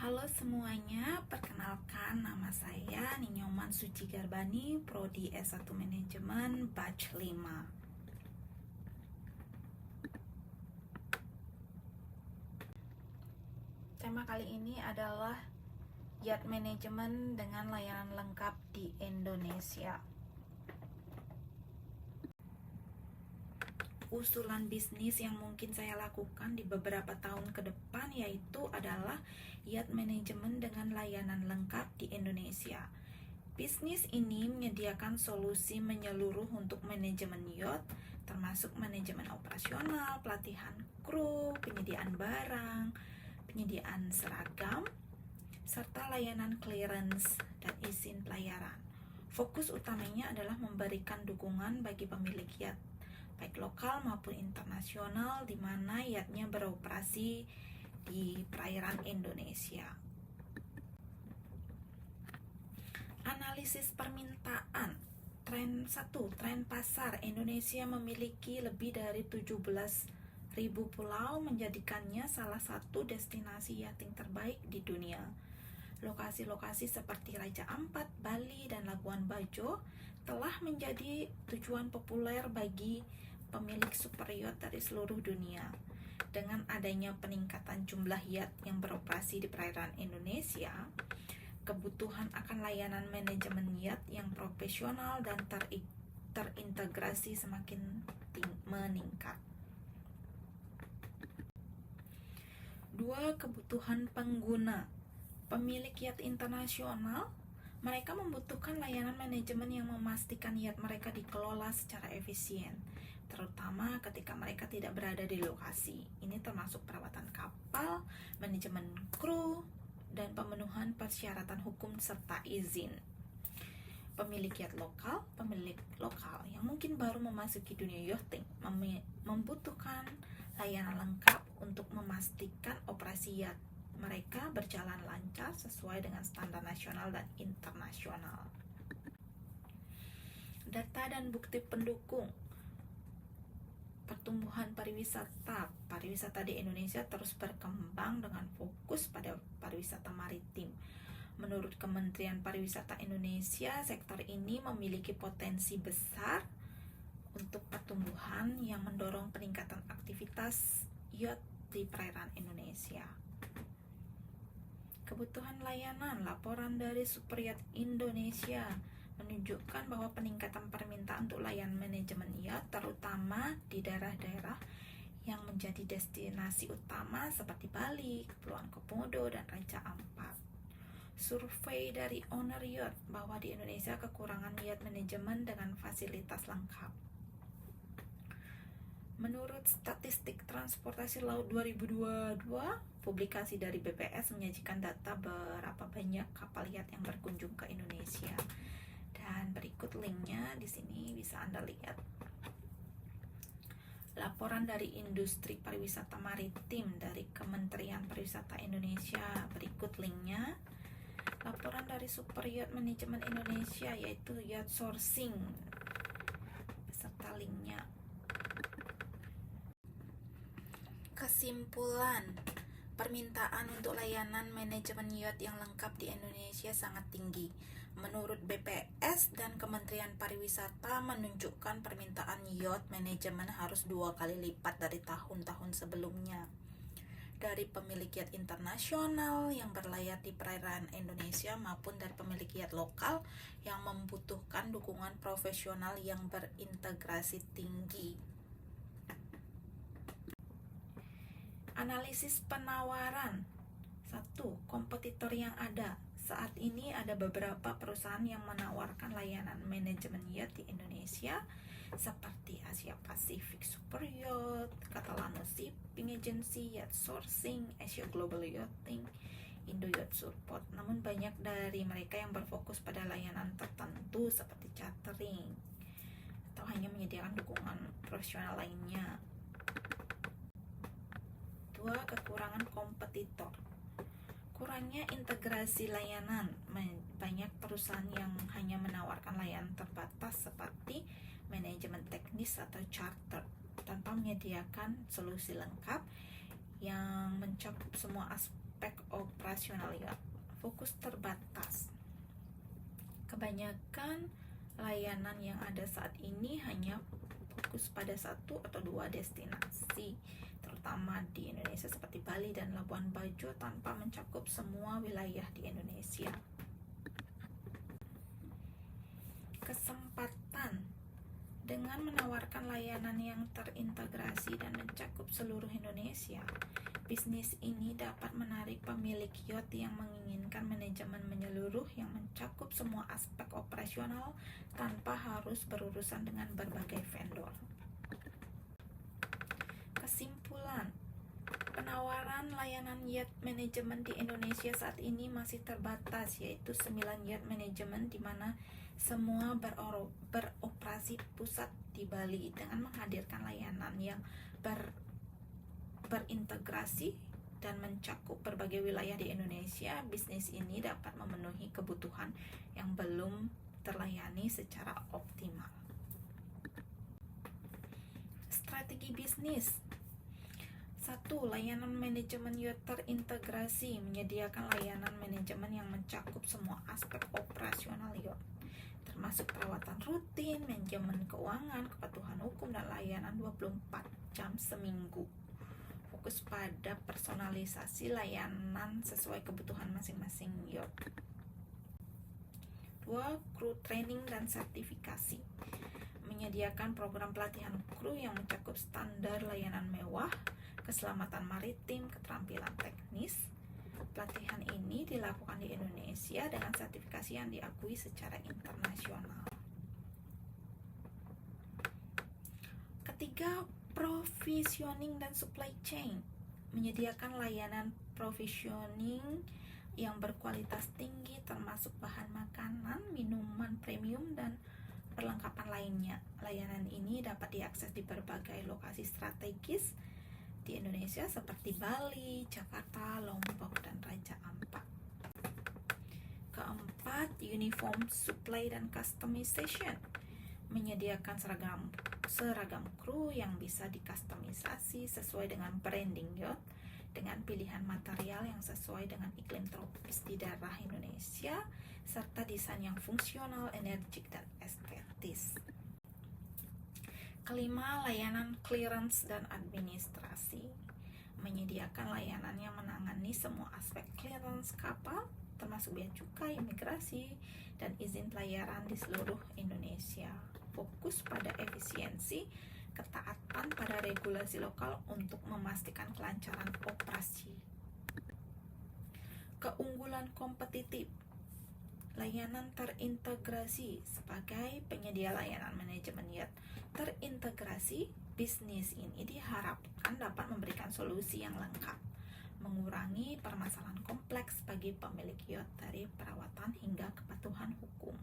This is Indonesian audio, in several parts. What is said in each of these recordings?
Halo semuanya, perkenalkan nama saya Ninyoman Suci Garbani, Prodi S1 Manajemen Batch 5. Tema kali ini adalah Yacht Manajemen dengan layanan lengkap di Indonesia. Usulan bisnis yang mungkin saya lakukan di beberapa tahun ke depan yaitu adalah yacht manajemen dengan layanan lengkap di Indonesia. Bisnis ini menyediakan solusi menyeluruh untuk manajemen yacht, termasuk manajemen operasional, pelatihan kru, penyediaan barang, penyediaan seragam, serta layanan clearance dan izin pelayaran. Fokus utamanya adalah memberikan dukungan bagi pemilik yacht baik lokal maupun internasional di mana yachtnya beroperasi di perairan Indonesia. Analisis permintaan. Tren pasar. Indonesia memiliki lebih dari 17.000 pulau, menjadikannya salah satu destinasi yachting terbaik di dunia. Lokasi-lokasi seperti Raja Ampat, Bali, dan Labuan Bajo telah menjadi tujuan populer bagi pemilik super yacht dari seluruh dunia. Dengan adanya peningkatan jumlah yacht yang beroperasi di perairan Indonesia, kebutuhan akan layanan manajemen yacht yang profesional dan terintegrasi semakin meningkat. 2. Kebutuhan pengguna. Pemilik yacht internasional, mereka membutuhkan layanan manajemen yang memastikan yacht mereka dikelola secara efisien, terutama ketika mereka tidak berada di lokasi. Ini termasuk perawatan kapal, manajemen kru, dan pemenuhan persyaratan hukum serta izin. Pemilik yacht lokal yang mungkin baru memasuki dunia yachting membutuhkan layanan lengkap untuk memastikan operasi yacht mereka berjalan lancar sesuai dengan standar nasional dan internasional. Data dan bukti pendukung pertumbuhan pariwisata. Pariwisata di Indonesia terus berkembang dengan fokus pada pariwisata maritim. Menurut Kementerian Pariwisata Indonesia, sektor ini memiliki potensi besar untuk pertumbuhan yang mendorong peningkatan aktivitas yacht di perairan Indonesia. Kebutuhan layanan. Laporan dari Super Yacht Indonesia menunjukkan bahwa peningkatan permintaan untuk layanan manajemen yacht terutama di daerah-daerah yang menjadi destinasi utama seperti Bali, Kepulauan Komodo, dan Raja Ampat. Survei dari Owner Yacht bahwa di Indonesia kekurangan yacht manajemen dengan fasilitas lengkap. Menurut statistik transportasi laut 2022, publikasi dari BPS menyajikan data berapa banyak kapal yacht yang berkunjung ke Indonesia. Dan berikut linknya di sini bisa Anda lihat. Laporan dari Industri Pariwisata Maritim dari Kementerian Pariwisata Indonesia, berikut linknya. Laporan dari Super Yacht Management Indonesia yaitu Yacht Sourcing beserta linknya. Kesimpulan, permintaan untuk layanan manajemen yacht yang lengkap di Indonesia sangat tinggi. Menurut BPS dan Kementerian Pariwisata menunjukkan permintaan yacht manajemen harus 2 kali lipat dari tahun-tahun sebelumnya. Dari pemilik yacht internasional yang berlayar di perairan Indonesia maupun dari pemilik yacht lokal yang membutuhkan dukungan profesional yang berintegrasi tinggi. Analisis penawaran. 1. Kompetitor yang ada. Saat ini ada beberapa perusahaan yang menawarkan layanan manajemen yacht di Indonesia seperti Asia Pacific Super Yacht, Catalano Shipping Agency, Yacht Sourcing, Asia Global Yachting, Indo Yacht Support. Namun banyak dari mereka yang berfokus pada layanan tertentu seperti chartering atau hanya menyediakan dukungan profesional lainnya. 2. Kekurangan kompetitor. Kurangnya integrasi layanan. Banyak perusahaan yang hanya menawarkan layanan terbatas seperti manajemen teknis atau charter tanpa menyediakan solusi lengkap yang mencakup semua aspek aspek operasional yacht. Fokus terbatas. Kebanyakan layanan yang ada saat ini hanya fokus pada satu atau dua destinasi, terutama di Indonesia seperti Bali dan Labuan Bajo, tanpa mencakup semua wilayah di Indonesia. Kesempatan. Dengan menawarkan layanan yang terintegrasi dan mencakup seluruh Indonesia, bisnis ini dapat menarik pemilik yacht yang menginginkan manajemen menyeluruh yang mencakup semua aspek operasional tanpa harus berurusan dengan berbagai vendor. Kesimpulan, penawaran layanan yacht manajemen di Indonesia saat ini masih terbatas, yaitu 9 yacht manajemen di mana semua beroperasi pusat di Bali. Dengan menghadirkan layanan yang berintegrasi dan mencakup berbagai wilayah di Indonesia, bisnis ini dapat memenuhi kebutuhan yang belum terlayani secara optimal. Strategi bisnis. 1. Layanan manajemen yacht terintegrasi, menyediakan layanan manajemen yang mencakup semua aspek operasional yacht, termasuk perawatan rutin, manajemen keuangan, kepatuhan hukum, dan layanan 24 jam seminggu. Fokus pada personalisasi layanan sesuai kebutuhan masing-masing yacht. 2. Kru training dan sertifikasi, menyediakan program pelatihan kru yang mencakup standar layanan mewah, keselamatan maritim, keterampilan teknis. Pelatihan ini dilakukan di Indonesia dengan sertifikasi yang diakui secara internasional. Ketiga, provisioning dan supply chain, menyediakan layanan provisioning yang berkualitas tinggi termasuk bahan makanan, minuman premium, dan perlengkapan lainnya. Layanan ini dapat diakses di berbagai lokasi strategis di Indonesia seperti Bali, Jakarta, Lombok, dan Raja Ampat. Keempat, uniform supply dan customization, menyediakan seragam kru yang bisa dikustomisasi sesuai dengan branding yacht dengan pilihan material yang sesuai dengan iklim tropis di daerah Indonesia serta desain yang fungsional, energik, dan estetis. Kelima, layanan clearance dan administrasi, menyediakan layanan yang menangani semua aspek clearance kapal termasuk bea cukai, imigrasi, dan izin pelayaran di seluruh Indonesia. Fokus pada efisiensi, ketaatan pada regulasi lokal untuk memastikan kelancaran operasi. Keunggulan kompetitif. Layanan terintegrasi. Sebagai penyedia layanan manajemen yacht terintegrasi, bisnis ini diharapkan dapat memberikan solusi yang lengkap, mengurangi permasalahan kompleks bagi pemilik yacht dari perawatan hingga kepatuhan hukum.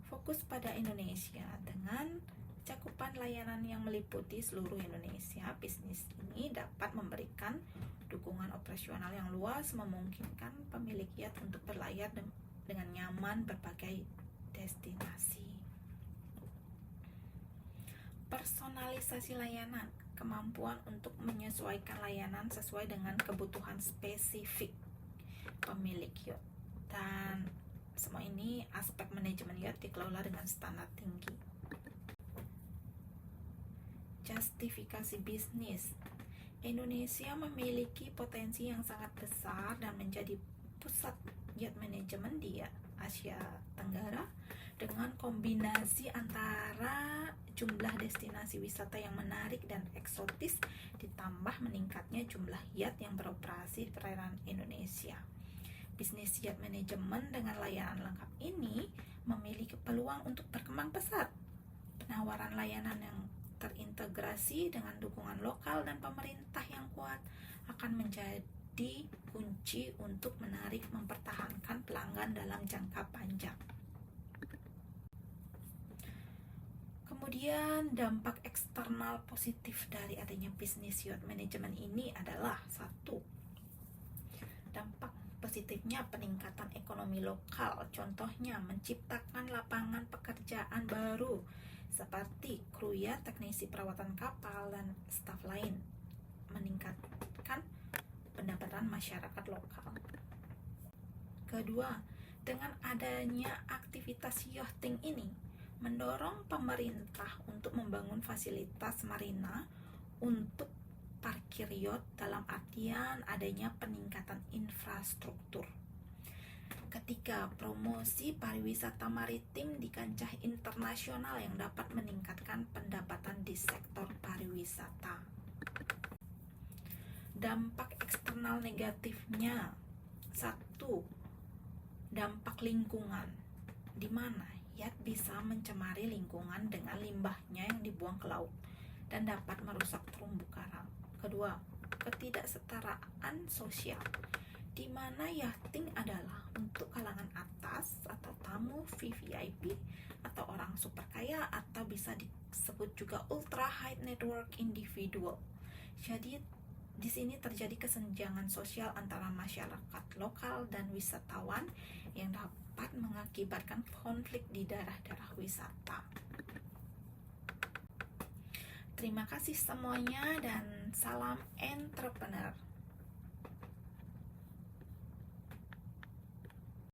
Fokus pada Indonesia. Dengan cakupan layanan yang meliputi seluruh Indonesia, bisnis ini dapat memberikan dukungan operasional yang luas, memungkinkan pemilik yacht untuk berlayar dengan nyaman berbagai destinasi. Personalisasi layanan, kemampuan untuk menyesuaikan layanan sesuai dengan kebutuhan spesifik pemilik yacht. Dan semua ini aspek manajemen yacht dikelola dengan standar tinggi. Justifikasi bisnis. Indonesia memiliki potensi yang sangat besar dan menjadi pusat yacht manajemen di Asia Tenggara dengan kombinasi antara jumlah destinasi wisata yang menarik dan eksotis ditambah meningkatnya jumlah yacht yang beroperasi di perairan Indonesia. Bisnis yacht manajemen dengan layanan lengkap ini memiliki peluang untuk berkembang pesat. Penawaran layanan yang terintegrasi dengan dukungan lokal dan pemerintah yang kuat akan menjadi kunci untuk menarik mempertahankan pelanggan dalam jangka panjang. Kemudian dampak eksternal positif dari adanya bisnis yacht manajemen ini adalah 1. Dampak positifnya peningkatan ekonomi lokal, contohnya menciptakan lapangan pekerjaan baru seperti kru yacht, teknisi perawatan kapal, dan staf lain, meningkatkan pendapatan kehidupan masyarakat lokal. Kedua, dengan adanya aktivitas yachting ini mendorong pemerintah untuk membangun fasilitas marina untuk parkir yacht, dalam artian adanya peningkatan infrastruktur. Ketiga, promosi pariwisata maritim di kancah internasional yang dapat meningkatkan pendapatan di sektor pariwisata. Dampak eksternal negatifnya: 1. Dampak lingkungan, di mana yacht bisa mencemari lingkungan dengan limbahnya yang dibuang ke laut dan dapat merusak terumbu karang. Kedua, ketidaksetaraan sosial, di mana yachting adalah untuk kalangan atas atau tamu VVIP atau orang super kaya, atau bisa disebut juga ultra high network individual. Jadi di sini terjadi kesenjangan sosial antara masyarakat lokal dan wisatawan yang dapat mengakibatkan konflik di daerah-daerah wisata. Terima kasih semuanya dan salam entrepreneur.